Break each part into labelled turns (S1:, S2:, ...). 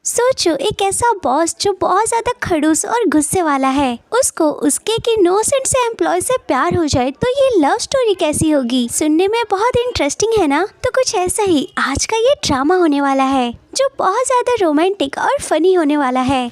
S1: सोचो एक ऐसा बॉस जो बहुत ज्यादा खड़ूस और गुस्से वाला है, उसको उसके की इनोसेंट से एम्प्लॉय से प्यार हो जाए तो ये लव स्टोरी कैसी होगी। सुनने में बहुत इंटरेस्टिंग है ना। तो कुछ ऐसा ही आज का ये ड्रामा होने वाला है जो बहुत ज्यादा रोमांटिक और फनी होने वाला है।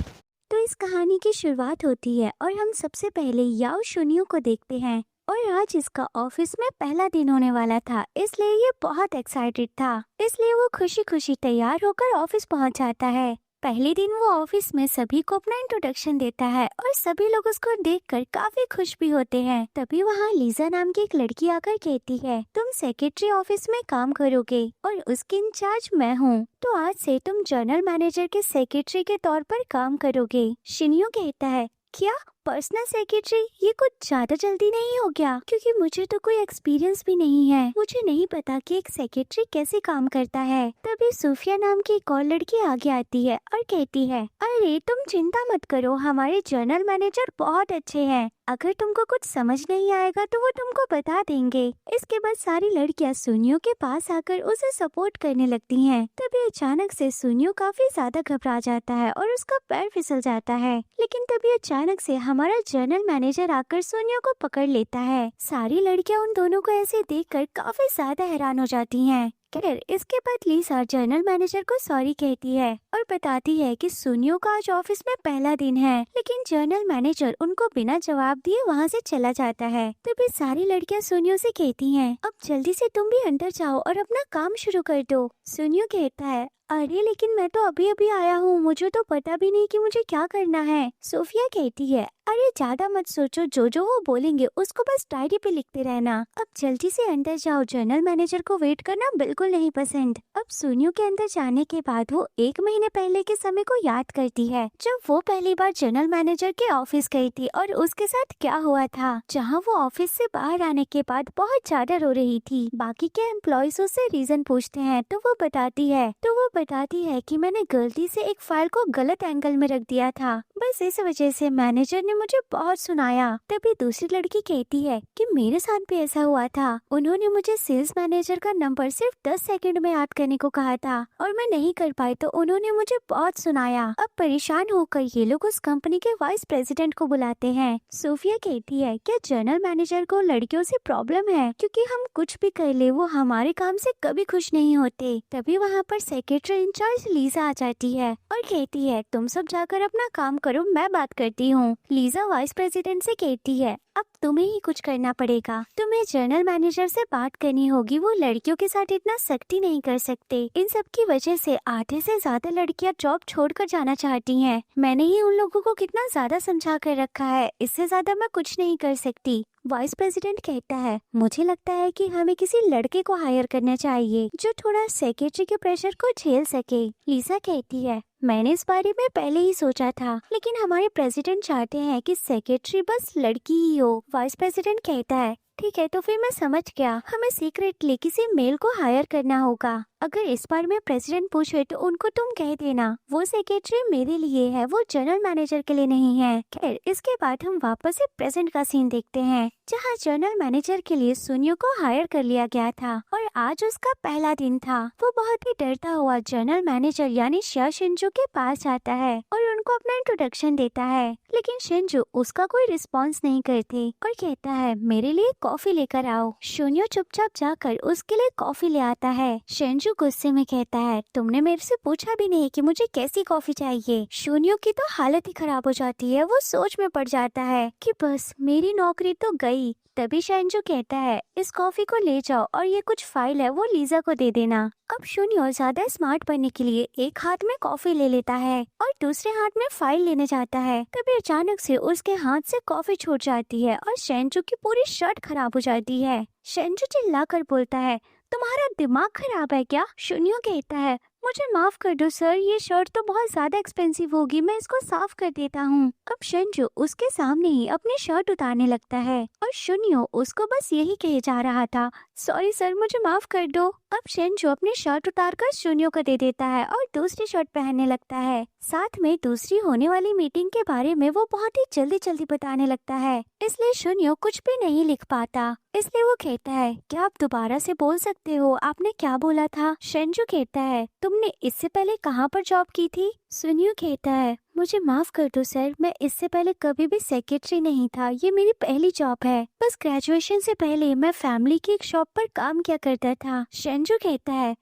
S1: तो इस कहानी की शुरुआत होती है और हम सबसे पहले याओ शुनियो को देखते हैं। और आज इसका ऑफिस में पहला दिन होने वाला था, इसलिए ये बहुत एक्साइटेड था। इसलिए वो खुशी खुशी तैयार होकर ऑफिस पहुंच जाता है। पहले दिन वो ऑफिस में सभी को अपना इंट्रोडक्शन देता है और सभी लोग उसको देखकर काफी खुश भी होते हैं। तभी वहाँ लीजा नाम की एक लड़की आकर कहती है, तुम सेक्रेटरी ऑफिस में काम करोगे और उसकी इंचार्ज मैं हूँ, तो आज से तुम जनरल मैनेजर के सेक्रेटरी के तौर पर काम करोगे। शिनियो कहता है, क्या पर्सनल सेक्रेटरी? ये कुछ ज्यादा जल्दी नहीं हो गया? क्योंकि मुझे तो कोई एक्सपीरियंस भी नहीं है, मुझे नहीं पता कि एक सेक्रेटरी कैसे काम करता है। तभी सूफिया नाम की एक और लड़की आगे आती है और कहती है, अरे तुम चिंता मत करो, हमारे जनरल मैनेजर बहुत अच्छे हैं, अगर तुमको कुछ समझ नहीं आएगा तो वो तुमको बता देंगे। इसके बाद सारी लड़कियां सुनियो के पास आकर उसे सपोर्ट करने लगती हैं। तभी अचानक से सुनियो काफी ज्यादा घबरा जाता है और उसका पैर फिसल जाता है। लेकिन तभी अचानक से हमारा जनरल मैनेजर आकर सोनिया को पकड़ लेता है। सारी लड़कियां उन दोनों को ऐसे देखकर काफी ज्यादा हैरान हो जाती हैं। खैर इसके बाद लीसा जनरल मैनेजर को सॉरी कहती है और बताती है कि सुनियो का आज ऑफिस में पहला दिन है। लेकिन जनरल मैनेजर उनको बिना जवाब दिए वहाँ से चला जाता है। तभी सारी लड़कियां सुनियो से कहती हैं, अब जल्दी से तुम भी अंदर जाओ और अपना काम शुरू कर दो। सुनियो कहता है, अरे लेकिन मैं तो अभी अभी आया हूँ, मुझे तो पता भी नहीं कि मुझे क्या करना है। सोफिया कहती है, अरे ज्यादा मत सोचो, जो वो बोलेंगे उसको बस डायरी पे लिखते रहना। अब जल्दी से अंदर जाओ, जनरल मैनेजर को वेट करना बिल्कुल नहीं पसंद। अब सुनियो के अंदर जाने के बाद वो 1 महीने पहले के समय को याद करती है, जब वो पहली बार जनरल मैनेजर के ऑफिस गई थी और उसके साथ क्या हुआ था, जहाँ वो ऑफिस से बाहर आने के बाद बहुत ज्यादा रो रही थी। बाकी के एम्प्लॉयज उससे रीजन पूछते हैं तो वो बताती है कि मैंने गलती से एक फाइल को गलत एंगल में रख दिया था, बस इस वजह से मैनेजर ने मुझे बहुत सुनाया। तभी दूसरी लड़की कहती है कि मेरे साथ भी ऐसा हुआ था, उन्होंने मुझे सेल्स मैनेजर का नंबर सिर्फ 10 सेकंड में याद करने को कहा था और मैं नहीं कर पाई तो उन्होंने मुझे बहुत सुनाया। अब परेशान होकर ये लोग उस कंपनी के वाइस प्रेसिडेंट को बुलाते हैं। सोफिया कहती है, क्या जनरल मैनेजर को लड़कियों से प्रॉब्लम है? क्योंकि हम कुछ भी कर ले वो हमारे काम से कभी खुश नहीं होते। तभी वहाँ पर सेक्रेटरी इंचार्ज लीजा आ जाती है और कहती है, तुम सब जाकर अपना काम करो, मैं बात करती हूँ। लीजा वाइस प्रेसिडेंट से कहती है, अब तुम्हें ही कुछ करना पड़ेगा, तुम्हें जनरल मैनेजर से बात करनी होगी, वो लड़कियों के साथ इतना सख्ती नहीं कर सकते। इन सब की वजह से आधे से ज्यादा लड़कियां जॉब छोड़कर जाना चाहती हैं। मैंने ही उन लोगों को कितना ज्यादा समझा कर रखा है, इससे ज्यादा मैं कुछ नहीं कर सकती। वाइस प्रेसिडेंट कहता है, मुझे लगता है कि हमें किसी लड़के को हायर करना चाहिए जो थोड़ा सेक्रेटरी के प्रेशर को झेल सके। लीसा कहती है, मैंने इस बारे में पहले ही सोचा था, लेकिन हमारे प्रेसिडेंट चाहते हैं कि सेक्रेटरी बस लड़की ही हो। वाइस प्रेसिडेंट कहता है, ठीक है तो फिर मैं समझ गया, हमें सीक्रेटली किसी मेल को हायर करना होगा। अगर इस बार में प्रेसिडेंट पूछे तो उनको तुम कह देना वो सेक्रेटरी मेरे लिए है, वो जनरल मैनेजर के लिए नहीं है। खैर इसके बाद हम वापस से प्रेजेंट का सीन देखते हैं, जहाँ जनरल मैनेजर के लिए सुनियो को हायर कर लिया गया था और आज उसका पहला दिन था। वो बहुत ही डरता हुआ जनरल मैनेजर यानी शिया शिंजू के पास जाता है और उनको अपना इंट्रोडक्शन देता है। लेकिन शिंजू उसका कोई रिस्पॉन्स नहीं करते और कहता है, मेरे लिए कॉफी लेकर आओ। सुनियो चुपचाप जाकर उसके लिए कॉफी ले आता है। शिंजू गुस्से में कहता है, तुमने मेरे से पूछा भी नहीं कि मुझे कैसी कॉफी चाहिए। सुनियो की तो हालत ही खराब हो जाती है, वो सोच में पड़ जाता है कि बस मेरी नौकरी तो गई। तभी शिंजू कहता है, इस कॉफी को ले जाओ और ये कुछ फाइल है वो लीजा को दे देना। अब सुनियो ज्यादा स्मार्ट बनने के लिए एक हाथ में कॉफी ले लेता है और दूसरे हाथ में फाइल लेने जाता है। तभी अचानक से उसके हाथ से कॉफी छूट जाती है और शिंजू की पूरी शर्ट खराब हो जाती है। शिंजू चिल्लाकर बोलता है, तुम्हारा दिमाग खराब है क्या? सुनियो कहता है, मुझे माफ कर दो सर, ये शर्ट तो बहुत ज्यादा एक्सपेंसिव होगी, मैं इसको साफ कर देता हूँ। अब शिंजू उसके सामने ही अपनी शर्ट उतारने लगता है और सुनियो उसको बस यही कहे जा रहा था, सॉरी सर मुझे माफ कर दो। अब शिंजू अपनी शर्ट उतारकर सुनियो को दे देता है और दूसरी शर्ट पहनने लगता है। साथ में दूसरी होने वाली मीटिंग के बारे में वो बहुत ही जल्दी जल्दी बताने लगता है, इसलिए सुनियो कुछ भी नहीं लिख पाता। इसलिए वो कहता है क्या आप दोबारा से बोल सकते हो, आपने क्या बोला था? शेंजू कहता है तुमने इससे पहले कहाँ पर जॉब की थी? सुनियो कहता है मुझे माफ कर दो सर, मैं इससे पहले कभी भी सेक्रेटरी नहीं था, ये मेरी पहली जॉब है। बस ग्रेजुएशन से पहले मैं फैमिली की एक शॉप पर काम किया करता था। शेंजू कहता है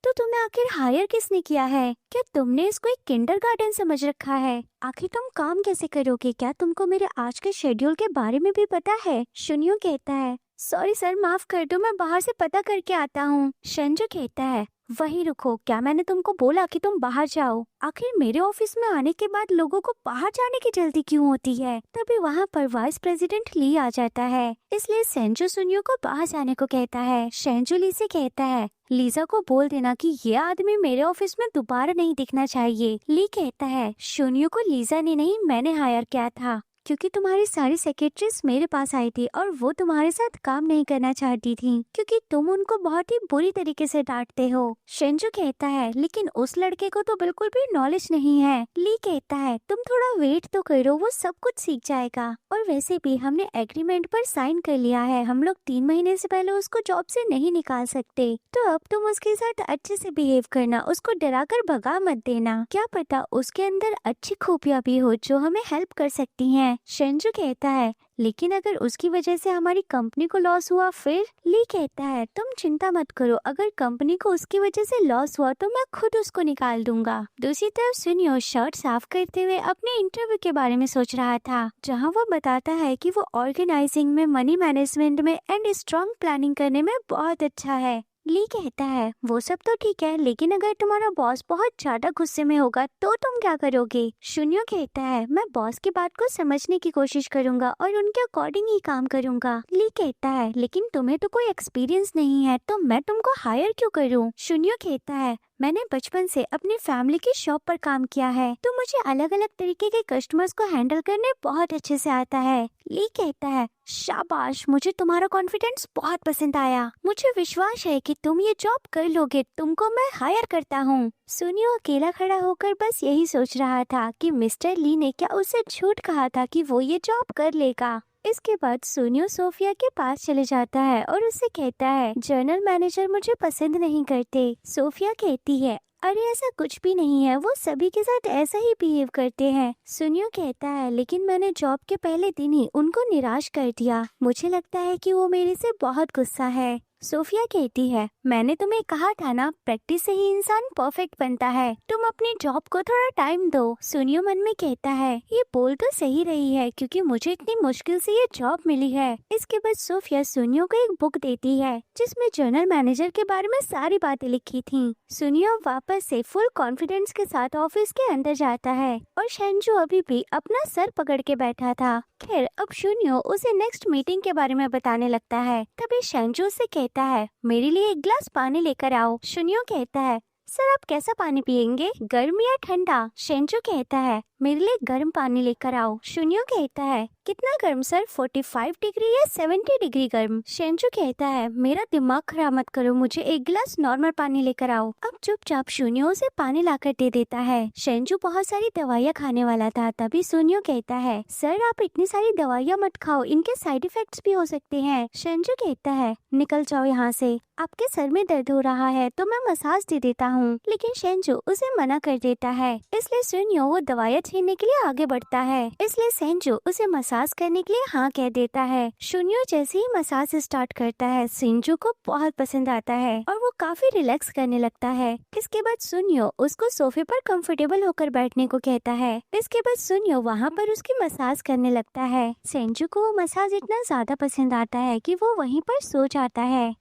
S1: तो तुम्हें आखिर हायर किसने किया है? क्या तुमने इसको एक किंडरगार्टन समझ रखा है? आखिर तुम काम कैसे करोगे? क्या तुमको मेरे आज के शेड्यूल के बारे में भी पता है? शुनियो कहता है सॉरी सर, माफ कर दो, मैं बाहर से पता करके आता हूँ। शेंजू कहता है वही रुको, क्या मैंने तुमको बोला कि तुम बाहर जाओ? आखिर मेरे ऑफिस में आने के बाद लोगों को बाहर जाने की जल्दी क्यों होती है? तभी वहाँ पर वाइस प्रेसिडेंट ली आ जाता है, इसलिए शेंजू सुनियो को बाहर जाने को कहता है। शेंजू ली से कहता है लीजा को बोल देना कि ये आदमी मेरे ऑफिस में दोबारा नहीं दिखना चाहिए। ली कहता है सुनियो को लीजा ने नहीं, मैंने हायर किया था, क्योंकि तुम्हारी सारी सेक्रेटरीज मेरे पास आई थी और वो तुम्हारे साथ काम नहीं करना चाहती थी क्योंकि तुम उनको बहुत ही बुरी तरीके से डांटते हो। शेंजू कहता है लेकिन उस लड़के को तो बिल्कुल भी नॉलेज नहीं है। ली कहता है तुम थोड़ा वेट तो करो, वो सब कुछ सीख जाएगा, और वैसे भी हमने एग्रीमेंट पर साइन कर लिया है, हम लोग 3 महीने से पहले उसको जॉब से नहीं निकाल सकते, तो अब तुम उसके साथ अच्छे से बिहेव करना, उसको डरा कर भगा मत देना, क्या पता उसके अंदर अच्छी खूबियां भी हो जो हमें हेल्प कर सकती हैं। शेंजू कहता है लेकिन अगर उसकी वजह से हमारी कंपनी को लॉस हुआ फिर? ली कहता है तुम चिंता मत करो, अगर कंपनी को उसकी वजह से लॉस हुआ तो मैं खुद उसको निकाल दूंगा। दूसरी तरफ सुनियो शर्ट साफ करते हुए अपने इंटरव्यू के बारे में सोच रहा था, जहां वो बताता है कि वो ऑर्गेनाइजिंग में, मनी मैनेजमेंट में एंड स्ट्रॉन्ग प्लानिंग करने में बहुत अच्छा है। ली कहता है वो सब तो ठीक है, लेकिन अगर तुम्हारा बॉस बहुत ज्यादा गुस्से में होगा तो तुम क्या करोगे? शुनियो कहता है मैं बॉस की बात को समझने की कोशिश करूंगा और उनके अकॉर्डिंग ही काम करूंगा। ली कहता है लेकिन तुम्हें तो कोई एक्सपीरियंस नहीं है, तो मैं तुमको हायर क्यों करूं? शुनियो कहता है मैंने बचपन से अपनी फैमिली की शॉप पर काम किया है, तो मुझे अलग अलग तरीके के कस्टमर्स को हैंडल करने बहुत अच्छे से आता है। ली कहता है शाबाश, मुझे तुम्हारा कॉन्फिडेंस बहुत पसंद आया, मुझे विश्वास है कि तुम ये जॉब कर लोगे, तुमको मैं हायर करता हूँ। सुनियो अकेला खड़ा होकर बस यही सोच रहा था कि मिस्टर ली ने क्या उसे झूठ कहा था कि वो ये जॉब कर लेगा। इसके बाद सुनियो सोफिया के पास चले जाता है और उससे कहता है जनरल मैनेजर मुझे पसंद नहीं करते। सोफिया कहती है अरे ऐसा कुछ भी नहीं है, वो सभी के साथ ऐसा ही बिहेव करते हैं। सुनियो कहता है लेकिन मैंने जॉब के पहले दिन ही उनको निराश कर दिया, मुझे लगता है कि वो मेरे से बहुत गुस्सा है। सोफिया कहती है मैंने तुम्हें कहा था ना, प्रैक्टिस से ही इंसान परफेक्ट बनता है, तुम अपनी जॉब को थोड़ा टाइम दो। सुनियो मन में कहता है ये बोल तो सही रही है क्योंकि मुझे इतनी मुश्किल से ये जॉब मिली है। इसके बाद सोफिया सुनियो को एक बुक देती है जिसमें जनरल मैनेजर के बारे में सारी बातें लिखी थी। सुनियो वापस से फुल कॉन्फिडेंस के साथ ऑफिस के अंदर जाता है और शेंजू अभी भी अपना सर पकड़ के बैठा था। खैर अब शुनियो उसे नेक्स्ट मीटिंग के बारे में बताने लगता है। तभी शेंजू से कहता है मेरे लिए एक ग्लास पानी लेकर आओ। शुनियो कहता है सर आप कैसा पानी पियेंगे, गर्म या ठंडा? शेंजू कहता है मेरे लिए गर्म पानी लेकर आओ। शुनियो कहता है कितना गर्म सर, 45 डिग्री या 70 डिग्री गर्म? शेंजू कहता है मेरा दिमाग खराब मत करो, मुझे एक गिलास नॉर्मल पानी लेकर आओ। अब चुपचाप शुनियो उसे पानी लाकर दे देता है। शेंजू बहुत सारी दवाइयाँ खाने वाला था, तभी शुनियो कहता है सर आप इतनी सारी दवाइयाँ मत खाओ, इनके साइड इफेक्ट्स भी हो सकते हैं। शेंजू कहता है निकल जाओ यहाँ से, आपके सर में दर्द हो रहा है तो मैं मसाज दे देता हूँ, लेकिन शेंजू उसे मना कर देता है। इसलिए शुनियो वो दवाइयाँ छीनने के लिए आगे बढ़ता है, इसलिए शेंजू उसे मसाज करने के लिए हाँ कह देता है। शुनियो जैसे ही मसाज स्टार्ट करता है शेंजू को बहुत पसंद आता है और वो काफी रिलैक्स करने लगता है। इसके बाद शुनियो उसको सोफे पर कंफर्टेबल होकर बैठने को कहता है। इसके बाद शुनियो वहाँ पर उसकी मसाज करने लगता है। शेंजू को वो मसाज इतना ज्यादा पसंद आता है कि वो वहीं पर सो जाता है।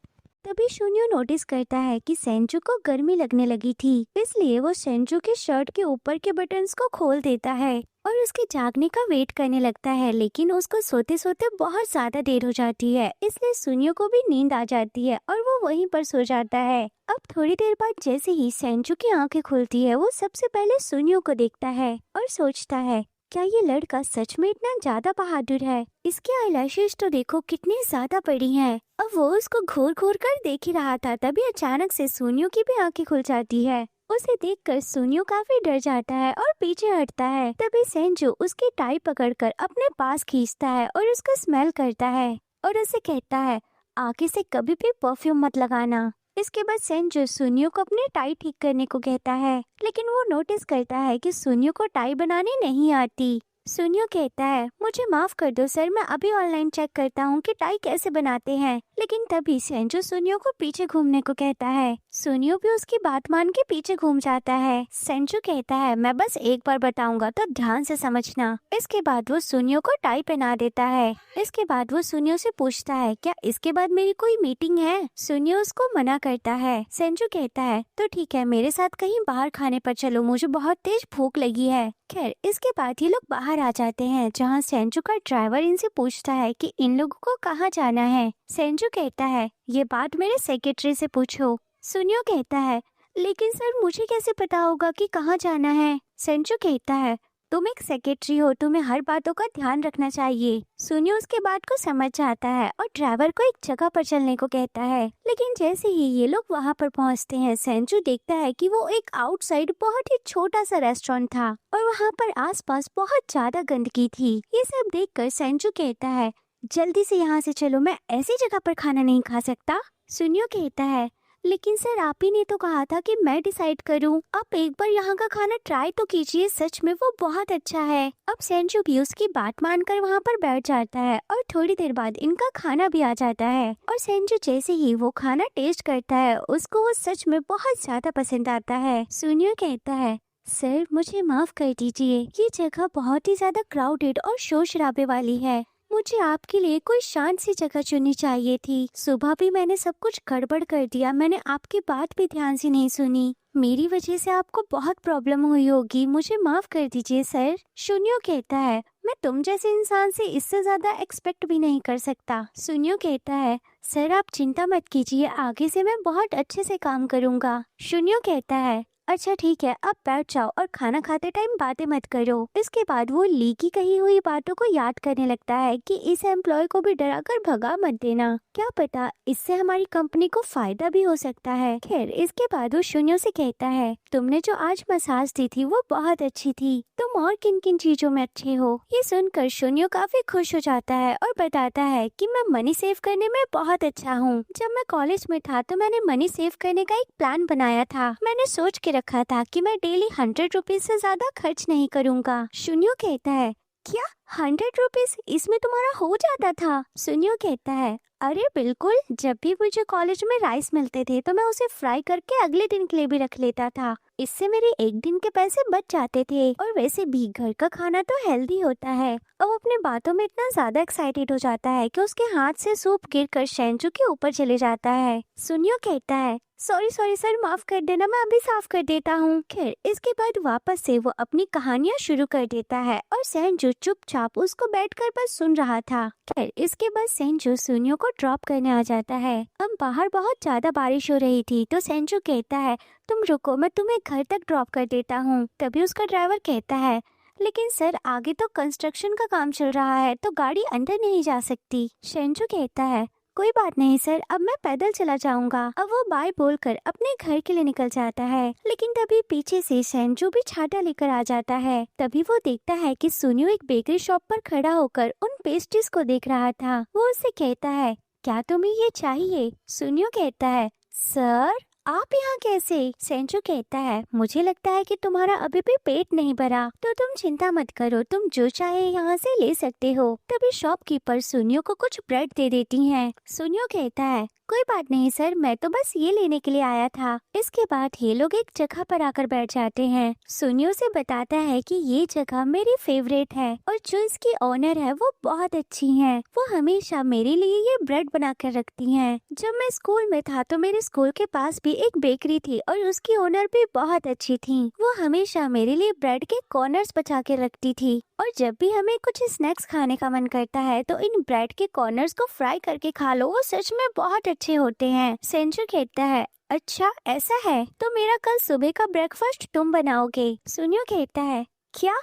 S1: तभी शुनियो नोटिस करता है कि शेंजू को गर्मी लगने लगी थी, इसलिए वो शेंजू के शर्ट के ऊपर के बटन्स को खोल देता है और उसके जागने का वेट करने लगता है, लेकिन उसको सोते सोते बहुत ज्यादा देर हो जाती है, इसलिए शुनियो को भी नींद आ जाती है और वो वहीं पर सो जाता है। अब थोड़ी देर बाद जैसे ही शेंजू की आंखें खुलती है, वो सबसे पहले शुनियो को देखता है और सोचता है क्या ये लड़का सच में इतना ज्यादा बहादुर है? इसके आईलैशेस तो देखो कितनी ज्यादा बड़ी हैं। अब वो उसको घूर घूर कर देख ही रहा था, तभी अचानक से शुनियो की भी आंखें खुल जाती है। उसे देखकर शुनियो काफी डर जाता है और पीछे हटता है। तभी शेंजू उसकी टाई पकड़कर अपने पास खींचता है और उसका स्मेल करता है और उसे कहता है आगे से कभी भी परफ्यूम मत लगाना। इसके बाद सेंजू सुनियो को अपनी टाई ठीक करने को कहता है, लेकिन वो नोटिस करता है कि सुनियो को टाई बनानी नहीं आती। सुनियो कहता है, मुझे माफ कर दो सर, मैं अभी ऑनलाइन चेक करता हूँ कि टाई कैसे बनाते हैं। लेकिन तभी सेंजू सुनियो को पीछे घूमने को कहता है। सुनियो भी उसकी बात मान के पीछे घूम जाता है। सेंजू कहता है, मैं बस एक बार बताऊंगा तो ध्यान से समझना। इसके बाद वो सुनियो को टाई पहना देता है। इसके बाद वो सुनियो से पूछता है, क्या इसके बाद मेरी कोई मीटिंग है? सुनियो उसको मना करता है। सेंजू कहता है, तो ठीक है, मेरे साथ कहीं बाहर खाने पर चलो, मुझे बहुत तेज भूख लगी है। खैर, इसके बाद ये लोग बाहर आ जाते हैं, जहाँ सेंजू का ड्राइवर इनसे पूछता है कि इन लोगों को कहाँ जाना है। सेंजू कहता है, ये बात मेरे सेक्रेटरी से पूछो। सुनियो कहता है, लेकिन सर मुझे कैसे पता होगा कि कहाँ जाना है? सेंजू कहता है, तुम एक सेक्रेटरी हो, तुम्हें हर बातों का ध्यान रखना चाहिए। सुनियो उसके बात को समझ जाता है और ड्राइवर को एक जगह पर चलने को कहता है। लेकिन जैसे ही ये लोग वहाँ पर पहुँचते हैं, सेंजू देखता है कि वो एक आउटसाइड बहुत ही छोटा सा रेस्टोरेंट था और वहाँ पर आसपास बहुत ज्यादा गंदगी थी। ये सब देखकर सेंजू कहता है, जल्दी से यहाँ से चलो, मैं ऐसी जगह पर खाना नहीं खा सकता। सुनियो कहता है, लेकिन सर आप ही ने तो कहा था कि मैं डिसाइड करूं। आप एक बार यहाँ का खाना ट्राई तो कीजिए, सच में वो बहुत अच्छा है। अब सेंजू भी उसकी बात मानकर वहाँ पर बैठ जाता है और थोड़ी देर बाद इनका खाना भी आ जाता है। और सेंजू जैसे ही वो खाना टेस्ट करता है, उसको वो सच में बहुत ज्यादा पसंद आता है। सुनियो कहता है, सर मुझे माफ कर दीजिए, ये जगह बहुत ही ज्यादा क्राउडेड और शोर शराबे वाली है। मुझे आपके लिए कोई शांत सी जगह चुननी चाहिए थी। सुबह भी मैंने सब कुछ गड़बड़ कर दिया, मैंने आपकी बात भी ध्यान से नहीं सुनी। मेरी वजह से आपको बहुत प्रॉब्लम हुई होगी, मुझे माफ कर दीजिए सर। सुनियो कहता है, मैं तुम जैसे इंसान से इससे ज्यादा एक्सपेक्ट भी नहीं कर सकता। सुनियो कहता है, सर आप चिंता मत कीजिए, आगे से मैं बहुत अच्छे से काम करूँगा। सुनियो कहता है, अच्छा ठीक है, अब बैठ जाओ और खाना खाते टाइम बातें मत करो। इसके बाद वो ली की कही हुई बातों को याद करने लगता है कि इस एम्प्लॉय को भी डराकर भगा मत देना, क्या पता इससे हमारी कंपनी को फायदा भी हो सकता है। खैर, इसके बाद वो सुनियो से कहता है, तुमने जो आज मसाज दी थी वो बहुत अच्छी थी, तुम और किन किन चीजों में अच्छे हो? ये सुनकर सुनियो काफी खुश हो जाता है और बताता है कि मैं मनी सेव करने में बहुत अच्छा हूँ। जब मैं कॉलेज में था तो मैंने मनी सेव करने का एक प्लान बनाया था। मैंने सोच के रखा था कि मैं डेली 100 रुपीज से ज्यादा खर्च नहीं करूँगा। सुनियो कहता है, क्या 100 रुपीज इसमें तुम्हारा हो जाता था? सुनियो कहता है, अरे बिल्कुल, जब भी मुझे कॉलेज में राइस मिलते थे तो मैं उसे फ्राई करके अगले दिन के लिए भी रख लेता था। इससे मेरे एक दिन के पैसे बच जाते थे और वैसे भी घर का खाना तो हेल्दी होता है। अब अपने बातों में इतना ज्यादा एक्साइटेड हो जाता है कि उसके हाथ से सूप गिरकर सेंजू के ऊपर चले जाता है। सुनियो कहता है, सॉरी सर, माफ कर देना, मैं अभी साफ कर देता हूँ। खैर, इसके बाद वापस से वो अपनी कहानियाँ शुरू कर देता है और सेंजू चुपचाप उसको बैठकर बस सुन रहा था। खैर, इसके बाद सेंजू सुनियो को ड्रॉप करने आ जाता है। अब बाहर बहुत ज्यादा बारिश हो रही थी तो सेंजू कहता है, तुम रुको, मैं तुम्हें घर तक ड्रॉप कर देता हूँ। तभी उसका ड्राइवर कहता है, लेकिन सर आगे तो कंस्ट्रक्शन का काम चल रहा है तो गाड़ी अंदर नहीं जा सकती। सेंजू कहता है, कोई बात नहीं सर, अब मैं पैदल चला जाऊंगा। अब वो बाय बोलकर अपने घर के लिए निकल जाता है। लेकिन तभी पीछे से सेंजू भी छाता लेकर आ जाता है। तभी वो देखता है कि सुनियो एक बेकरी शॉप पर खड़ा होकर उन पेस्ट्रीज को देख रहा था। वो उससे कहता है, क्या तुम्हें ये चाहिए? सुनियो कहता है, सर आप यहाँ कैसे? सेंजू कहता है, मुझे लगता है कि तुम्हारा अभी भी पेट नहीं भरा, तो तुम चिंता मत करो, तुम जो चाहे यहाँ से ले सकते हो। तभी शॉपकीपर सुनियो को कुछ ब्रेड दे देती है। सुनियो कहता है, कोई बात नहीं सर, मैं तो बस ये लेने के लिए आया था। इसके बाद ये लोग एक जगह पर आकर बैठ जाते हैं। सुनियो से बताता है कि ये जगह मेरी फेवरेट है और जो इसकी ओनर है वो बहुत अच्छी है। वो हमेशा मेरे लिए ये ब्रेड बना कर रखती हैं। जब मैं स्कूल में था तो मेरे स्कूल के पास भी एक बेकरी थी और उसकी ओनर भी बहुत अच्छी थी। वो हमेशा मेरे लिए ब्रेड के कॉर्नर्स बचा के रखती थी और जब भी हमें कुछ स्नैक्स खाने का मन करता है तो इन ब्रेड के कॉर्नर्स को फ्राई करके खा लो, वो सच में बहुत अच्छे होते हैं। सेंजू कहता है, अच्छा ऐसा है, तो मेरा कल सुबह का ब्रेकफास्ट तुम बनाओगे? सुनियो कहता है, क्या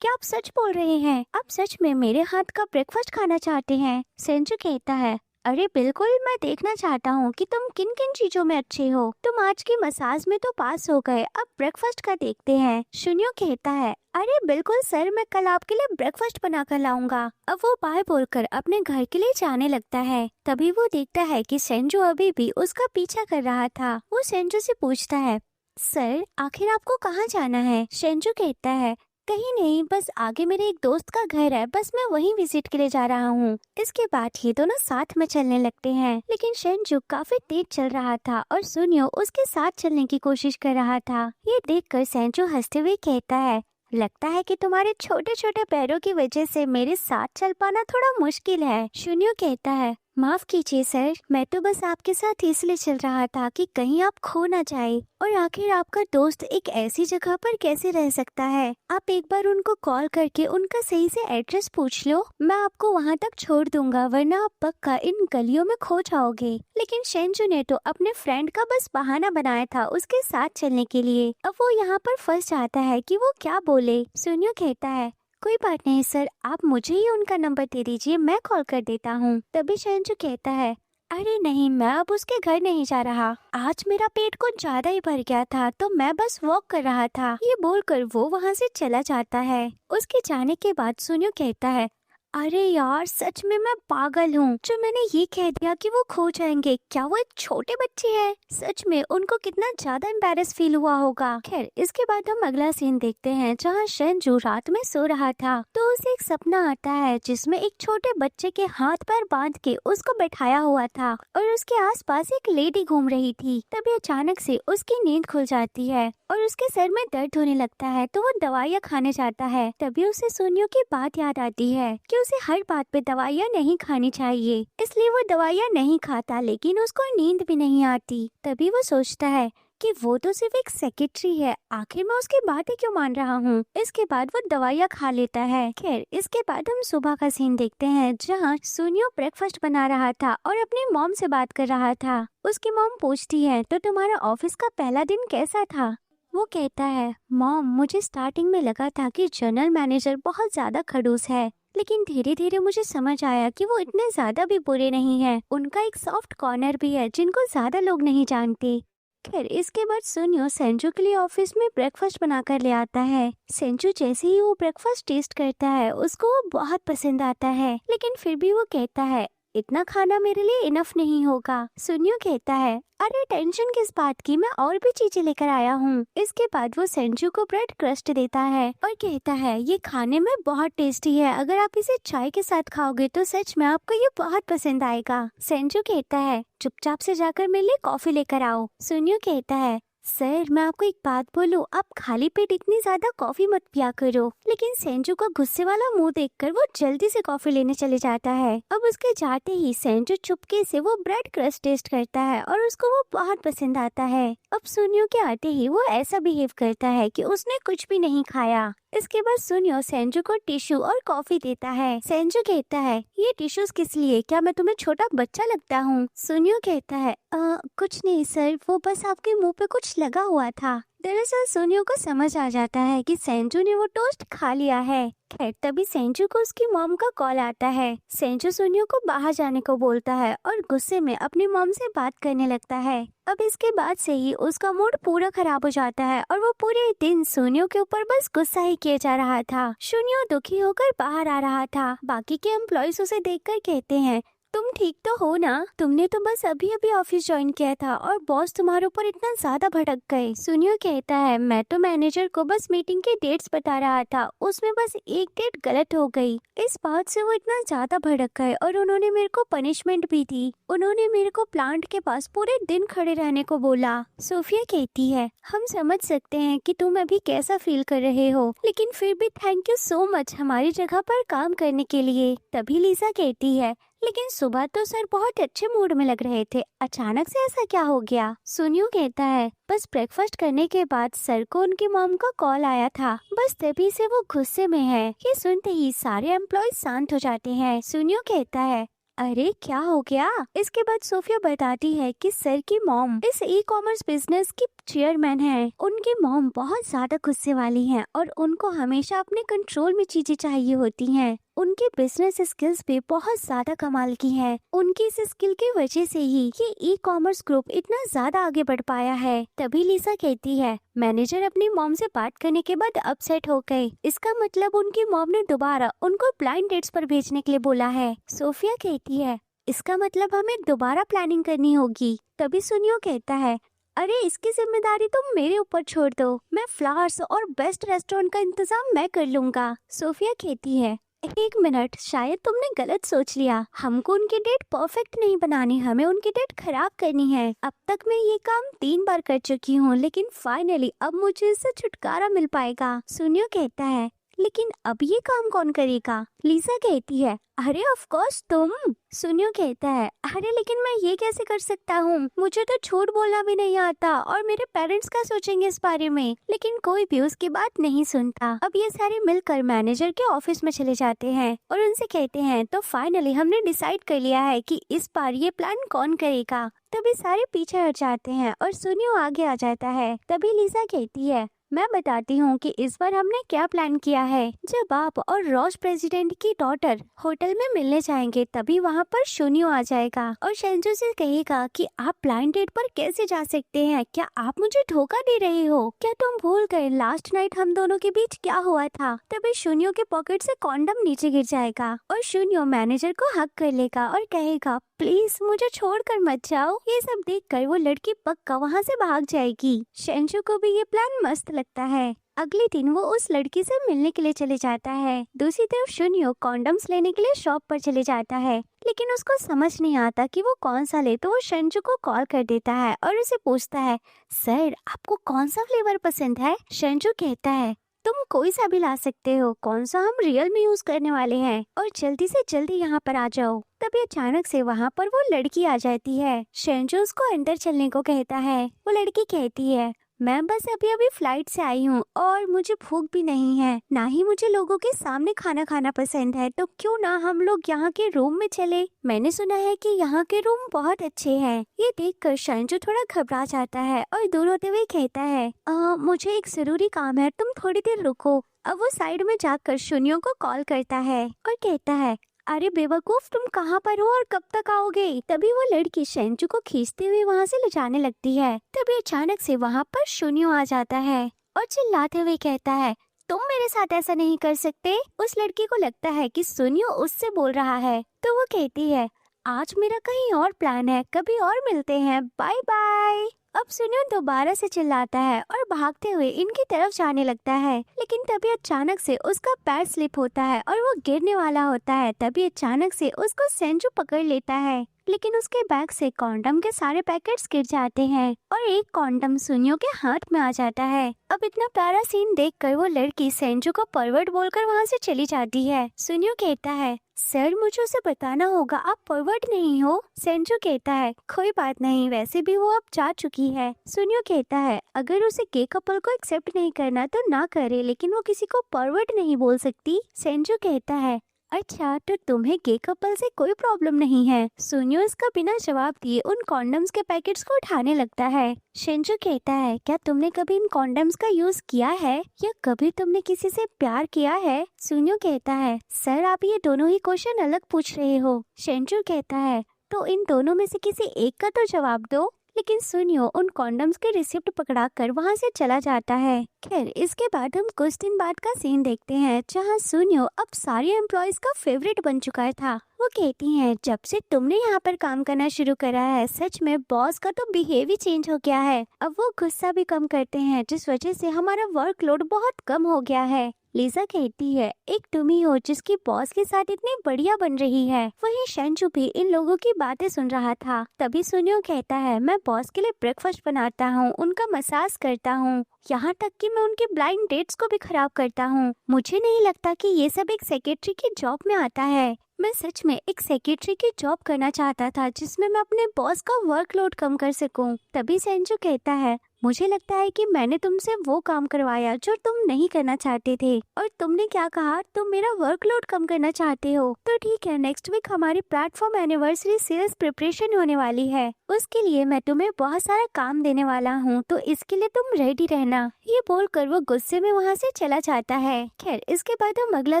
S1: क्या आप सच बोल रहे हैं? आप सच में मेरे हाथ का ब्रेकफास्ट खाना चाहते हैं? सेंजू कहता है, अरे बिल्कुल, मैं देखना चाहता हूँ कि तुम किन किन चीजों में अच्छे हो। तुम आज की मसाज में तो पास हो गए, अब ब्रेकफास्ट का देखते हैं। सुनियो कहता है, अरे बिल्कुल सर, मैं कल आपके लिए ब्रेकफास्ट बना कर लाऊंगा। अब वो बाय बोलकर अपने घर के लिए जाने लगता है। तभी वो देखता है कि सेंजू अभी भी उसका पीछा कर रहा था। वो सेंजू से पूछता है, सर आखिर आपको कहाँ जाना है? सेंजू कहता है, कहीं नहीं, बस आगे मेरे एक दोस्त का घर है, बस मैं वहीं विजिट के लिए जा रहा हूँ। इसके बाद ये दोनों साथ में चलने लगते हैं, लेकिन शेंजू काफी तेज चल रहा था और सुनियो उसके साथ चलने की कोशिश कर रहा था। ये देखकर शेंजू हंसते हुए कहता है, लगता है कि तुम्हारे छोटे छोटे पैरों की वजह से मेरे साथ चल पाना थोड़ा मुश्किल है। सुनियो कहता है, माफ कीजिए सर, मैं तो बस आपके साथ इसलिए चल रहा था कि कहीं आप खो ना जाए। और आखिर आपका दोस्त एक ऐसी जगह पर कैसे रह सकता है? आप एक बार उनको कॉल करके उनका सही से एड्रेस पूछ लो, मैं आपको वहाँ तक छोड़ दूंगा, वरना आप पक्का इन गलियों में खो जाओगे। लेकिन शेंजू ने तो अपने फ्रेंड का बस बहाना बनाया था उसके साथ चलने के लिए। अब वो यहाँ पर फंस जाता है कि वो क्या बोले। सुनियो कहता है, कोई बात नहीं सर, आप मुझे ही उनका नंबर दे दीजिए, मैं कॉल कर देता हूँ। तभी शेंजू कहता है, अरे नहीं, मैं अब उसके घर नहीं जा रहा, आज मेरा पेट कुछ ज्यादा ही भर गया था तो मैं बस वॉक कर रहा था। ये बोलकर वो वहाँ से चला जाता है। उसके जाने के बाद सुनियो कहता है, अरे यार सच में मैं पागल हूँ जो मैंने ये कह दिया कि वो खो जाएंगे। क्या वो एक छोटे बच्चे हैं? सच में उनको कितना ज्यादा एम्बैरेस फील हुआ होगा। खैर इसके बाद हम अगला सीन देखते हैं जहाँ शेंजू रात में सो रहा था तो उसे एक सपना आता है जिसमें एक छोटे बच्चे के हाथ पैर बांध के उसको बैठाया हुआ था और उसके आसपास एक लेडी घूम रही थी। तभी अचानक से उसकी नींद खुल जाती है और उसके सर में दर्द होने लगता है तो वो दवाइयाँ खाने जाता है। तभी उसे सुनियो की बात याद आती है कि उसे हर बात पे दवाइयाँ नहीं खानी चाहिए, इसलिए वो दवाइयाँ नहीं खाता, लेकिन उसको नींद भी नहीं आती। तभी वो सोचता है कि वो तो सिर्फ एक सेक्रेटरी है, आखिर मैं उसकी बातें क्यों मान रहा हूँ। इसके बाद वो दवाइयाँ खा लेता है। खैर इसके बाद हम सुबह का सीन देखते हैं जहाँ सुनियो ब्रेकफास्ट बना रहा था और अपनी मॉम से बात कर रहा था। उसकी मॉम पूछती है, तो तुम्हारा ऑफिस का पहला दिन कैसा था? वो कहता है, मॉम मुझे स्टार्टिंग में लगा था कि जनरल मैनेजर बहुत ज्यादा खड़ूस है, लेकिन धीरे धीरे मुझे समझ आया कि वो इतने ज्यादा भी बुरे नहीं हैं। उनका एक सॉफ्ट कॉर्नर भी है जिनको ज्यादा लोग नहीं जानते। खैर इसके बाद सुनियो सेंजू के लिए ऑफिस में ब्रेकफास्ट बनाकर ले आता है। सेंजू जैसे ही वो ब्रेकफास्ट टेस्ट करता है उसको वो बहुत पसंद आता है, लेकिन फिर भी वो कहता है, इतना खाना मेरे लिए इनफ नहीं होगा। सुनियो कहता है, अरे टेंशन किस बात की, मैं और भी चीजें लेकर आया हूँ। इसके बाद वो सेंजू को ब्रेड क्रस्ट देता है और कहता है, ये खाने में बहुत टेस्टी है, अगर आप इसे चाय के साथ खाओगे तो सच में आपको ये बहुत पसंद आएगा। सेंजू कहता है, चुपचाप से जाकर मेरे लिए कॉफी लेकर आओ। सुनियो कहता है, सर मैं आपको एक बात बोलूं, आप खाली पेट इतनी ज्यादा कॉफी मत पिया करो। लेकिन सेंजू का गुस्से वाला मुंह देखकर वो जल्दी से कॉफी लेने चले जाता है। अब उसके जाते ही सेंजू चुपके से वो ब्रेड क्रस्ट टेस्ट करता है और उसको वो बहुत पसंद आता है। अब सुनियो के आते ही वो ऐसा बिहेव करता है कि उसने कुछ भी नहीं खाया। इसके बाद सुनियो सेंजू को टिश्यू और कॉफी देता है। सेंजू कहता है, ये टिश्यूज किस लिए, क्या मैं तुम्हें छोटा बच्चा लगता हूँ? सुनियो कहता है, कुछ नहीं सर, वो बस आपके मुंह पे कुछ लगा हुआ था। दरअसल सुनियो को समझ आ जाता है कि सेंजू ने वो टोस्ट खा लिया है। खैर तभी सेंजू को उसकी मॉम का कॉल आता है। सेंजू सुनियो को बाहर जाने को बोलता है और गुस्से में अपनी मॉम से बात करने लगता है। अब इसके बाद से ही उसका मूड पूरा खराब हो जाता है और वो पूरे दिन सुनियो के ऊपर बस गुस्सा ही किया जा रहा था। सुनियो दुखी होकर बाहर आ रहा था। बाकी के एम्प्लॉयज उसे देखकर कहते हैं, तुम ठीक तो हो ना? तुमने तो बस अभी अभी ऑफिस ज्वाइन किया था और बॉस तुम्हारे ऊपर इतना ज्यादा भड़क गए। सुनियो कहता है, मैं तो मैनेजर को बस मीटिंग के डेट्स बता रहा था, उसमें बस एक डेट गलत हो गई। इस बात से वो इतना ज्यादा भड़क गए और उन्होंने मेरे को पनिशमेंट भी दी। उन्होंने मेरे को प्लांट के पास पूरे दिन खड़े रहने को बोला। सोफिया कहती है, हम समझ सकते हैं कि तुम अभी कैसा फील कर रहे हो, लेकिन फिर भी थैंक यू सो मच हमारी जगह पर काम करने के लिए। तभी लीजा कहती है, लेकिन सुबह तो सर बहुत अच्छे मूड में लग रहे थे, अचानक से ऐसा क्या हो गया? सुनियो कहता है, बस ब्रेकफास्ट करने के बाद सर को उनकी मॉम का कॉल आया था, बस तभी से वो गुस्से में है। ये सुनते ही सारे एम्प्लॉय शांत हो जाते हैं। सुनियो कहता है, अरे क्या हो गया? इसके बाद सोफिया बताती है कि सर की मॉम इस ई कॉमर्स बिजनेस की चेयरमैन हैं। उनकी मॉम बहुत ज्यादा गुस्से वाली हैं और उनको हमेशा अपने कंट्रोल में चीजें चाहिए होती हैं। उनकी बिजनेस स्किल्स भी बहुत ज्यादा कमाल की हैं। उनकी इस स्किल की वजह से ही ये ई कॉमर्स ग्रुप इतना ज्यादा आगे बढ़ पाया है। तभी लिसा कहती है, मैनेजर अपनी मॉम से बात करने के बाद अपसेट हो गए। इसका मतलब उनकी मॉम ने दोबारा उनको ब्लाइंड डेट्स पर भेजने के लिए बोला है। सोफिया कहती है, इसका मतलब हमें दोबारा प्लानिंग करनी होगी। तभी सुनियो कहता है, अरे इसकी जिम्मेदारी तुम मेरे ऊपर छोड़ दो, मैं फ्लावर्स और बेस्ट रेस्टोरेंट का इंतजाम मैं कर लूंगा। सोफिया कहती है, एक मिनट, शायद तुमने गलत सोच लिया। हमको उनकी डेट परफेक्ट नहीं बनानी, हमें उनकी डेट खराब करनी है। अब तक मैं ये काम 3 बार कर चुकी हूँ, लेकिन फाइनली अब मुझे इससे छुटकारा मिल पाएगा। सुनियो कहता है, लेकिन अब ये काम कौन करेगा? लिसा कहती है, अरे ऑफ कोर्स तुम। सुनियो कहता है, अरे लेकिन मैं ये कैसे कर सकता हूँ? मुझे तो झूठ बोलना भी नहीं आता और मेरे पेरेंट्स क्या सोचेंगे इस बारे में? लेकिन कोई भी उसकी बात नहीं सुनता। अब ये सारे मिलकर मैनेजर के ऑफिस में चले जाते हैं और उनसे कहते हैं, तो फाइनली हमने डिसाइड कर लिया है कि इस बार ये प्लान कौन करेगा। तभी सारे पीछे हट जाते हैं और सुनियो आगे आ जाता है। तभी लिसा कहती है, मैं बताती हूँ कि इस बार हमने क्या प्लान किया है। जब आप और रॉस प्रेसिडेंट की डॉटर होटल में मिलने जाएंगे, तभी वहाँ पर शुनियो आ जाएगा और शेंजू से कहेगा कि आप ब्लाइंड डेट पर कैसे जा सकते हैं? क्या आप मुझे धोखा दे रहे हो? क्या तुम भूल गए लास्ट नाइट हम दोनों के बीच क्या हुआ था? तभी शुनियो के पॉकेट से कॉन्डम नीचे गिर जाएगा और शुनियो मैनेजर को हक कर लेगा और कहेगा, प्लीज मुझे छोड़कर मत जाओ। ये सब देखकर वो लड़की पक्का वहाँ से भाग जाएगी। शेंजू को भी ये प्लान मस्त लगता है। अगले दिन वो उस लड़की से मिलने के लिए चले जाता है। दूसरी तरफ शुनियो कॉन्डम्स लेने के लिए शॉप पर चले जाता है, लेकिन उसको समझ नहीं आता कि वो कौन सा ले। तो वो शेंजू को कॉल कर देता है और उसे पूछता है, सर आपको कौन सा फ्लेवर पसंद है? शेंजू कहता है, तुम कोई सा भी ला सकते हो, कौन सा हम रियल में यूज करने वाले हैं, और जल्दी से जल्दी यहाँ पर आ जाओ। तभी अचानक से वहाँ पर वो लड़की आ जाती है। शेंजू उसको अंदर चलने को कहता है। वो लड़की कहती है, मैं बस अभी अभी फ्लाइट से आई हूँ और मुझे भूख भी नहीं है, ना ही मुझे लोगों के सामने खाना खाना पसंद है, तो क्यों ना हम लोग यहाँ के रूम में चले? मैंने सुना है कि यहाँ के रूम बहुत अच्छे हैं। ये देखकर शेंजू थोड़ा घबरा जाता है और दूर होते हुए कहता है, मुझे एक जरूरी काम है, तुम थोड़ी देर रुको। अब वो साइड में जाकर शुनियो को कॉल करता है और कहता है, अरे बेवकूफ, तुम कहाँ पर हो और कब तक आओगे? तभी वो लड़की शेंजू को खींचते हुए वहाँ से ले जाने लगती है। तभी अचानक से वहाँ पर शुनियो आ जाता है और चिल्लाते हुए कहता है, तुम मेरे साथ ऐसा नहीं कर सकते। उस लड़की को लगता है कि सुनियो उससे बोल रहा है, तो वो कहती है, आज मेरा कहीं और प्लान है, कभी और मिलते हैं, बाय बाय। अब सुनियो दोबारा से चिल्लाता है और भागते हुए इनकी तरफ जाने लगता है, लेकिन तभी अचानक से उसका पैर स्लिप होता है और वो गिरने वाला होता है। तभी अचानक से उसको शेंजू पकड़ लेता है, लेकिन उसके बैग से कॉन्डम के सारे पैकेट्स गिर जाते हैं और एक कॉन्डम सुनियो के हाथ में आ जाता है। अब इतना प्यारा सीन देखकर वो लड़की शेंजू को परवर्ट बोलकर वहाँ से चली जाती है। सुनियो कहता है, सर मुझे उसे बताना होगा, आप परवर्ट नहीं हो। शेंजू कहता है, कोई बात नहीं, वैसे भी वो अब जा चुकी है। सुनियो कहता है, अगर उसे गे कपल को एक्सेप्ट नहीं करना तो ना करे, लेकिन वो किसी को परवर्ट नहीं बोल सकती। शेंजू कहता है, अच्छा तो तुम्हें गे कपल से कोई प्रॉब्लम नहीं है। सुनियो इसका बिना जवाब दिए उन कॉन्डम्स के पैकेट्स को उठाने लगता है। शेंजू कहता है, क्या तुमने कभी इन कॉन्डम्स का यूज किया है या कभी तुमने किसी से प्यार किया है? सुनियो कहता है, सर आप ये दोनों ही क्वेश्चन अलग पूछ रहे हो। शेंजू कहता है, तो इन दोनों में से किसी एक का तो जवाब दो। लेकिन सुनियो उन कॉन्डम्स के रिसिप्ट पकड़ा कर वहाँ से चला जाता है। खैर इसके बाद हम कुछ दिन बाद का सीन देखते हैं, जहाँ सुनियो अब सारे एम्प्लॉयज का फेवरेट बन चुका था। वो कहती हैं, जब से तुमने यहाँ पर काम करना शुरू करा है, सच में बॉस का तो बिहेव चेंज हो गया है। अब वो गुस्सा भी कम करते हैं, जिस वजह से हमारा वर्कलोड बहुत कम हो गया है। लिसा कहती है, एक तुम ही हो जिसकी बॉस के साथ इतनी बढ़िया बन रही है। वहीं शेंजू भी इन लोगों की बातें सुन रहा था। तभी सुनियो कहता है, मैं बॉस के लिए ब्रेकफास्ट बनाता हूँ, उनका मसाज करता हूँ, यहाँ तक कि मैं उनकी ब्लाइंड डेट्स को भी खराब करता हूँ। मुझे नहीं लगता कि ये सब एक सेक्रेटरी की जॉब में आता है। मैं सच में एक सेक्रेटरी की जॉब करना चाहता था जिसमें मैं अपने बॉस का वर्कलोड कम कर सकूं। तभी शेंजू कहता है, मुझे लगता है कि मैंने तुमसे वो काम करवाया जो तुम नहीं करना चाहते थे, और तुमने क्या कहा, तुम मेरा वर्कलोड कम करना चाहते हो। तो ठीक है, नेक्स्ट वीक हमारी प्लेटफॉर्म एनिवर्सरी सेल्स प्रिपरेशन होने वाली है, उसके लिए मैं तुम्हें बहुत सारा काम देने वाला हूँ, तो इसके लिए तुम रेडी रहना। ये बोलकर वो गुस्से में वहाँ से चला जाता है। खैर, इसके बाद हम अगला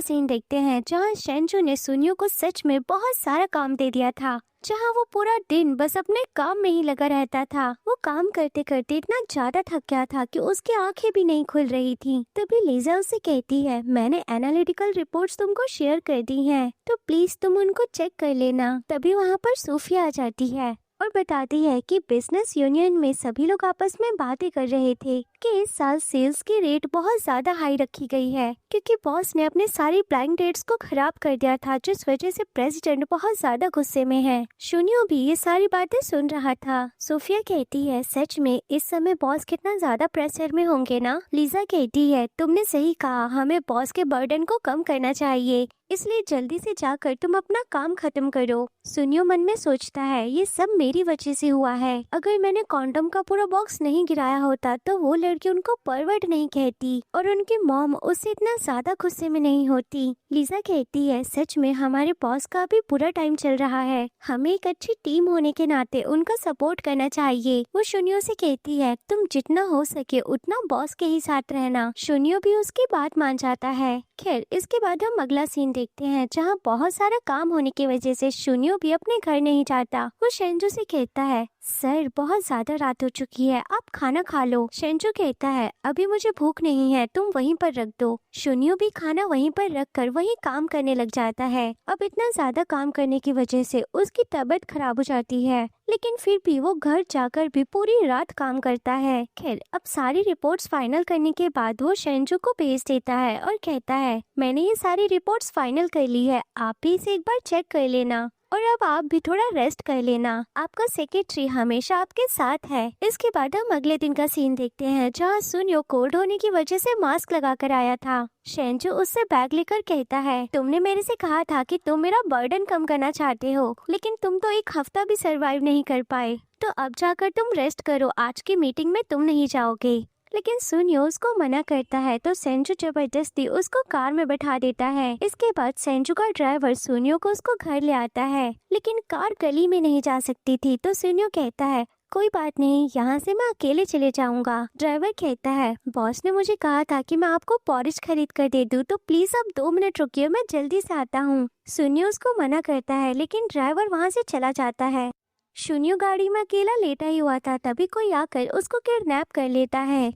S1: सीन देखते हैं जहाँ शेंजू ने सुनियो को सच में बहुत सारा काम दे दिया था, जहाँ वो पूरा दिन बस अपने काम में ही लगा रहता था। वो काम करते करते इतना ज्यादा थक गया था कि उसकी आंखें भी नहीं खुल रही थी। तभी लीजा उसे कहती है, मैंने एनालिटिकल रिपोर्ट्स तुमको शेयर कर दी हैं, तो प्लीज तुम उनको चेक कर लेना। तभी वहाँ पर सोफिया आ जाती है और बताती है कि बिजनेस यूनियन में सभी लोग आपस में बातें कर रहे थे कि इस साल सेल्स की रेट बहुत ज्यादा हाई रखी गई है, क्योंकि बॉस ने अपने सारी ब्लाइंड डेट्स को खराब कर दिया था, जिस वजह से प्रेसिडेंट बहुत ज्यादा गुस्से में है। शुनियो भी ये सारी बातें सुन रहा था। सोफिया कहती है, सच में इस समय बॉस कितना ज्यादा प्रेशर में होंगे ना। लीजा कहती है, तुमने सही कहा, हमें बॉस के बर्डन को कम करना चाहिए, इसलिए जल्दी से जाकर तुम अपना काम खत्म करो। सुनियो मन में सोचता है, ये सब मेरी वजह से हुआ है। अगर मैंने कॉन्डम का पूरा बॉक्स नहीं गिराया होता तो वो लड़की उनको परवर्ट नहीं कहती और उनकी मॉम उससे इतना ज्यादा गुस्से में नहीं होती। लीजा कहती है, सच में हमारे बॉस का भी पूरा टाइम चल रहा है, हमें एक अच्छी टीम होने के नाते उनका सपोर्ट करना चाहिए। वो शुनियो से कहती है, तुम जितना हो सके उतना बॉस के ही साथ रहना। शुनियो भी उसकी बात मान जाता है। खैर, इसके बाद हम अगला सीन देखते हैं जहाँ बहुत सारा काम होने की वजह से शुनियो भी अपने घर नहीं जाता। वो शेंजू से कहता है, सर बहुत ज्यादा रात हो चुकी है, आप खाना खा लो। शेंजू कहता है, अभी मुझे भूख नहीं है, तुम वहीं पर रख दो। शुनियो भी खाना वहीं पर रख कर वहीं काम करने लग जाता है। अब इतना ज्यादा काम करने की वजह से उसकी तबीयत खराब हो जाती है, लेकिन फिर भी वो घर जाकर भी पूरी रात काम करता है। खैर, अब सारी रिपोर्ट्स फाइनल करने के बाद वो शेंजू को भेज देता है और कहता है, मैंने ये सारी रिपोर्ट्स फाइनल कर ली है, आप भी इसे एक बार चेक कर लेना और अब आप भी थोड़ा रेस्ट कर लेना, आपका सेक्रेटरी हमेशा आपके साथ है। इसके बाद हम अगले दिन का सीन देखते हैं जहाँ सुनियो कोल्ड होने की वजह से मास्क लगा कर आया था। शेंजू उससे बैग लेकर कहता है, तुमने मेरे से कहा था कि तुम मेरा बर्डन कम करना चाहते हो, लेकिन तुम तो एक हफ्ता भी सरवाइव नहीं कर पाए, तो अब जाकर तुम रेस्ट करो, आज की मीटिंग में तुम नहीं जाओगे। लेकिन सुनियो उसको मना करता है, तो सेंजू जबरदस्ती उसको कार में बैठा देता है। इसके बाद सेंजू का ड्राइवर सुनियो को उसको घर ले आता है, लेकिन कार गली में नहीं जा सकती थी, तो सुनियो कहता है, कोई बात नहीं, यहाँ से मैं अकेले चले जाऊंगा। ड्राइवर कहता है, बॉस ने मुझे कहा था कि मैं आपको पॉरिज खरीद कर दे दूँ, तो प्लीज आप 2 मिनट रुकिए, मैं जल्दी से आता हूँ। सुनियो उसको मना करता है, लेकिन ड्राइवर वहाँ से चला जाता है। सुनियो गाड़ी में अकेला लेटा ही हुआ था, तभी कोई आकर उसको किडनैप कर लेता है।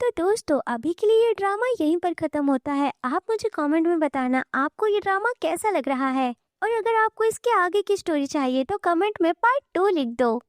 S1: तो दोस्तों, अभी के लिए ये ड्रामा यहीं पर खत्म होता है। आप मुझे कमेंट में बताना आपको ये ड्रामा कैसा लग रहा है, और अगर आपको इसके आगे की स्टोरी चाहिए तो कमेंट में पार्ट 2 लिख दो।